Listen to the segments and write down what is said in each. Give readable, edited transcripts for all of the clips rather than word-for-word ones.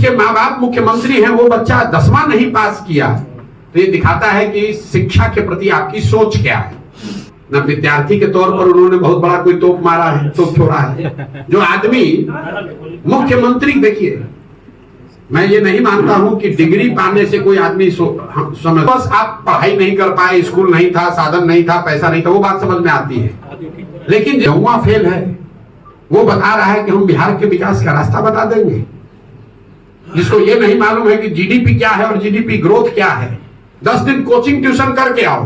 जिसके माँ बाप मुख्यमंत्री हैं वो बच्चा 10वां नहीं पास किया, तो ये दिखाता है कि शिक्षा के प्रति आपकी सोच क्या है। न विद्यार्थी के तौर पर उन्होंने बहुत बड़ा कोई तोप मारा है, तोप छोड़ा है। जो आदमी मुख्यमंत्री, देखिए मैं ये नहीं मानता हूं कि डिग्री पाने से कोई आदमी समझ, बस आप पढ़ाई नहीं कर पाए, स्कूल नहीं था, साधन नहीं था, पैसा नहीं था, वो बात समझ में आती है। लेकिन जो फेल है वो बता रहा है कि हम बिहार के विकास का रास्ता बता देंगे। जिसको ये नहीं मालूम है कि जीडीपी क्या है और जीडीपी ग्रोथ क्या है। 10 दिन कोचिंग ट्यूशन करके आओ,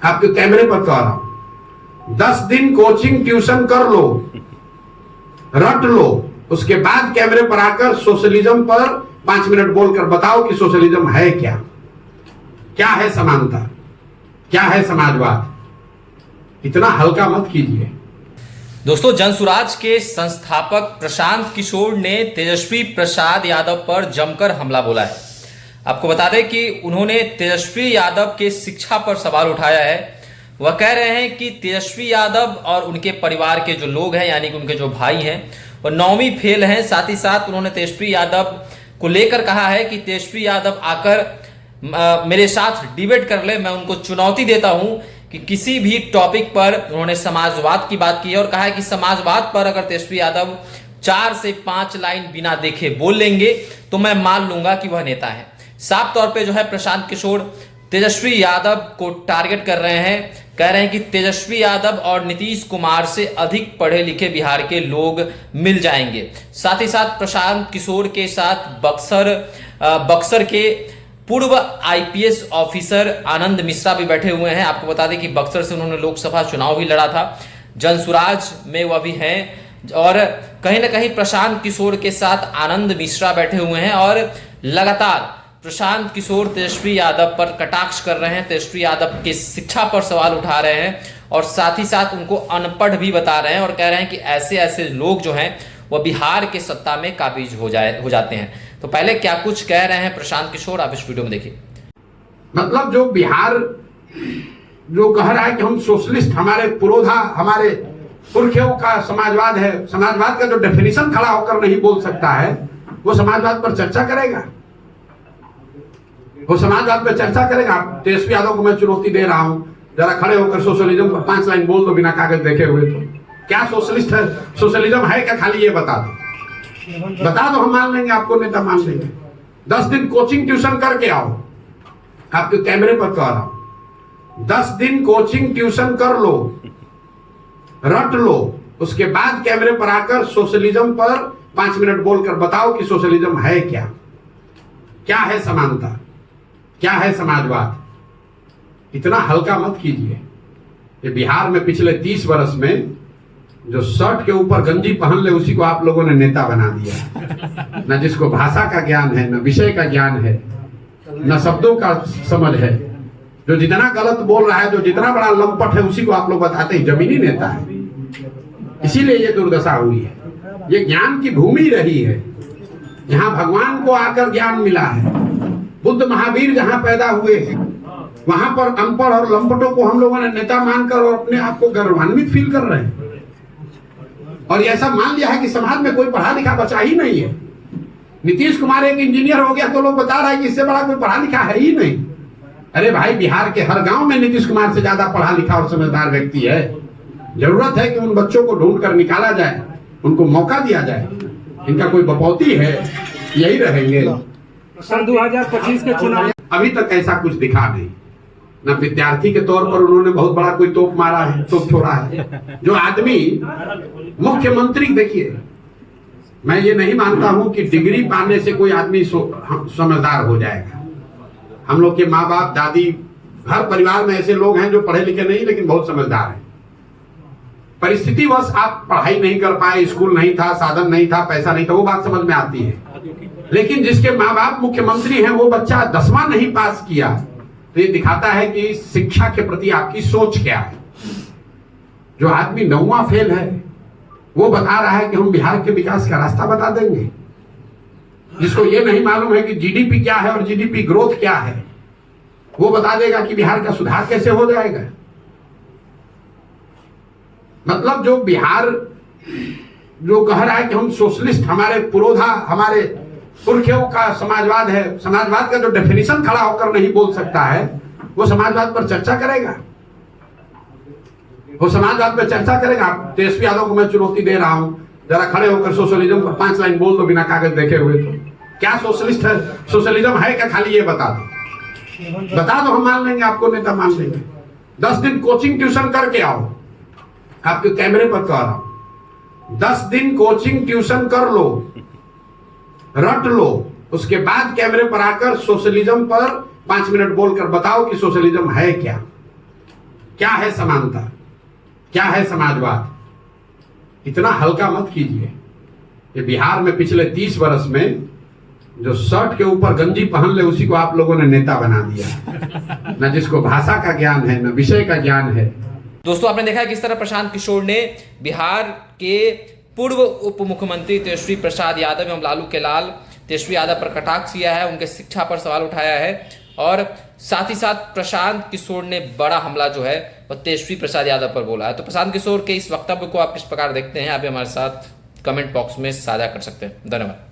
आपके कैमरे पर कह रहा हूं, 10 दिन कोचिंग ट्यूशन कर लो, रट लो, उसके बाद कैमरे पर आकर सोशलिज्म पर 5 मिनट बोलकर बताओ कि सोशलिज्म है क्या, क्या है समानता, क्या है समाजवाद। इतना हल्का मत कीजिए। दोस्तों, जनसुराज के संस्थापक प्रशांत किशोर ने तेजस्वी प्रसाद यादव पर जमकर हमला बोला है। आपको बता दें कि उन्होंने तेजस्वी यादव के शिक्षा पर सवाल उठाया है। वह कह रहे हैं कि तेजस्वी यादव और उनके परिवार के जो लोग हैं, यानी कि उनके जो भाई हैं, वो 9वीं फेल हैं। साथ ही साथ उन्होंने तेजस्वी यादव को लेकर कहा है कि तेजस्वी यादव आकर मेरे साथ डिबेट कर ले, मैं उनको चुनौती देता हूं कि किसी भी टॉपिक पर। उन्होंने समाजवाद की बात की है और कहा है कि समाजवाद पर अगर तेजस्वी यादव 4 से 5 लाइन बिना देखे बोल लेंगे तो मैं मान लूंगा कि वह नेता है। साफ तौर पे जो है प्रशांत किशोर तेजस्वी यादव को टारगेट कर रहे हैं। कह रहे हैं कि तेजस्वी यादव और नीतीश कुमार से अधिक पढ़े लिखे बिहार के लोग मिल जाएंगे। साथ ही साथ प्रशांत किशोर के साथ बक्सर के पूर्व आईपीएस ऑफिसर आनंद मिश्रा भी बैठे हुए हैं। आपको बता दें कि बक्सर से उन्होंने लोकसभा चुनाव भी लड़ा था, जनसुराज में वह भी हैं। और कहीं ना कहीं प्रशांत किशोर के साथ आनंद मिश्रा बैठे हुए हैं और लगातार प्रशांत किशोर तेजस्वी यादव पर कटाक्ष कर रहे हैं, तेजस्वी यादव की शिक्षा पर सवाल उठा रहे हैं और साथ ही साथ उनको अनपढ़ भी बता रहे हैं और कह रहे हैं कि ऐसे ऐसे लोग जो हैं वह बिहार के सत्ता में काबिज हो जाते हैं। तो पहले क्या कुछ कह रहे हैं प्रशांत किशोर, आप इस वीडियो में देखिए। मतलब जो बिहार जो कह रहा है कि हम सोशलिस्ट, हमारे पुरोधा, हमारे पुरखों का समाजवाद है, समाजवाद का जो डेफिनेशन खड़ा होकर नहीं बोल सकता है, वो समाजवाद पर चर्चा करेगा, वो समाजवाद पर चर्चा करेगा। तेजस्वी यादव को मैं चुनौती दे रहा हूं, जरा खड़े होकर सोशलिज्म पर 5 लाइन बोल दो बिना कागज देखे हुए। तो क्या सोशलिस्ट है, सोशलिज्म है क्या, खाली ये बता दो, बता दो, हम मान लेंगे, आपको नेता मान लेंगे। 10 दिन कोचिंग ट्यूशन करके आओ, आपके कैमरे पर कह रहा हूं, 10 दिन कोचिंग ट्यूशन कर लो, रट लो, उसके बाद कैमरे पर आकर सोशलिज्म पर 5 मिनट बोलकर बताओ कि सोशलिज्म है क्या, क्या है समानता, क्या है समाजवाद। इतना हल्का मत कीजिए। ये बिहार में पिछले 30 वर्ष में जो शर्ट के ऊपर गंजी पहन ले उसी को आप लोगों ने नेता बना दिया। न जिसको भाषा का ज्ञान है, न विषय का ज्ञान है, न शब्दों का समझ है, जो जितना गलत बोल रहा है, जो जितना बड़ा लंपट है, उसी को आप लोग बताते हैं जमीनी नेता है। इसीलिए ये दुर्दशा हुई है। ये ज्ञान की भूमि रही है, यहाँ भगवान को आकर ज्ञान मिला है। बुद्ध महावीर जहां पैदा हुए हैं, वहां पर अनपढ़ और लंपटों को हम लोगों ने नेता मानकर और अपने आप को गौरवान्वित फील कर रहे हैं। और ऐसा मान लिया है कि समाज में कोई पढ़ा लिखा बचा ही नहीं है। नीतीश कुमार एक इंजीनियर हो गया तो लोग बता रहा है कि इससे बड़ा कोई पढ़ा लिखा है ही नहीं। अरे भाई, बिहार के हर गांव में नीतीश कुमार से ज्यादा पढ़ा लिखा और समझदार व्यक्ति है। जरूरत है कि उन बच्चों को ढूंढ कर निकाला जाए, उनको मौका दिया जाए। इनका कोई बपौती है, यही रहेंगे। सन 2025 के चुनाव अभी तक ऐसा कुछ दिखा नहीं। न विद्यार्थी के तौर पर उन्होंने बहुत बड़ा कोई तोप मारा है, तोप छोड़ा है। जो आदमी मुख्यमंत्री, देखिए मैं ये नहीं मानता हूं कि डिग्री पाने से कोई आदमी समझदार हो जाएगा। हम लोग के माँ बाप, दादी, हर परिवार में ऐसे लोग हैं जो पढ़े लिखे नहीं लेकिन बहुत समझदार हैं। परिस्थितिवश आप पढ़ाई नहीं कर पाए, स्कूल नहीं था, साधन नहीं था, पैसा नहीं था, वो बात समझ में आती है। लेकिन जिसके माँ बाप मुख्यमंत्री हैं वो बच्चा 10वां नहीं पास किया, तो ये दिखाता है कि शिक्षा के प्रति आपकी सोच क्या है। जो आदमी 9वां फेल है वो बता रहा है कि हम बिहार के विकास का रास्ता बता देंगे। जिसको ये नहीं मालूम है कि जीडीपी क्या है और जीडीपी ग्रोथ क्या है, वो बता देगा कि बिहार का सुधार कैसे हो जाएगा। मतलब जो बिहार जो कह रहा है कि हम सोशलिस्ट, हमारे पुरोधा, हमारे पुरखियों का समाजवाद है, समाजवाद का जो डेफिनेशन खड़ा होकर नहीं बोल सकता है वो समाजवाद पर चर्चा करेगा, वो समाजवाद पर चर्चा करेगा। तेजस्वी यादव को मैं चुनौती दे रहा हूं, जरा खड़े होकर सोशलिज्म पर 5 लाइन बोल दो बिना कागज देखे हुए। तो क्या सोशलिस्ट है, सोशलिज्म है क्या, खाली ये बता दो, हम मान लेंगे, आपको नेता मान लेंगे। 10 दिन कोचिंग ट्यूशन करके आओ, आपके कैमरे पर कह रहा हूं, 10 दिन कोचिंग ट्यूशन कर लो, रट लो, उसके बाद कैमरे पर आकर सोशलिज्म पर 5 मिनट बोलकर बताओ कि सोशलिज्म है क्या, क्या है समानता, क्या है समाजवाद। इतना हल्का मत कीजिए। ये बिहार में पिछले 30 वर्ष में जो शर्ट के ऊपर गंजी पहन ले उसी को आप लोगों ने नेता बना दिया, न जिसको भाषा का ज्ञान है, न विषय का ज्ञान है। दोस्तों, आपने देखा किस तरह प्रशांत किशोर ने बिहार के पूर्व उप मुख्यमंत्री तेजस्वी प्रसाद यादव एवं लालू के लाल तेजस्वी यादव पर कटाक्ष किया है, उनके शिक्षा पर सवाल उठाया है और साथ ही साथ प्रशांत किशोर ने बड़ा हमला जो है वो तेजस्वी प्रसाद यादव पर बोला है। तो प्रशांत किशोर के इस वक्तव्य को आप किस प्रकार देखते हैं, आप हमारे साथ कमेंट बॉक्स में साझा कर सकते हैं। धन्यवाद।